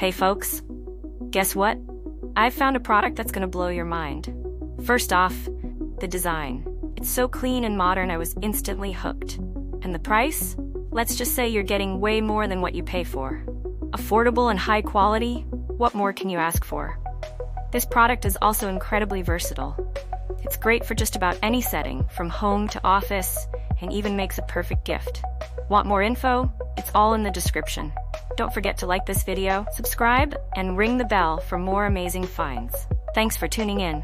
Hey folks, guess what? I've found a product that's gonna blow your mind. First off, the design. It's so clean and modern I was instantly hooked. And the price? Let's just say you're getting way more than what you pay for. Affordable and high quality, what more can you ask for? This product is also incredibly versatile. It's great for just about any setting, from home to office, and even makes a perfect gift. Want more info? It's all in the description. Don't forget to like this video, subscribe, and ring the bell for more amazing finds. Thanks for tuning in.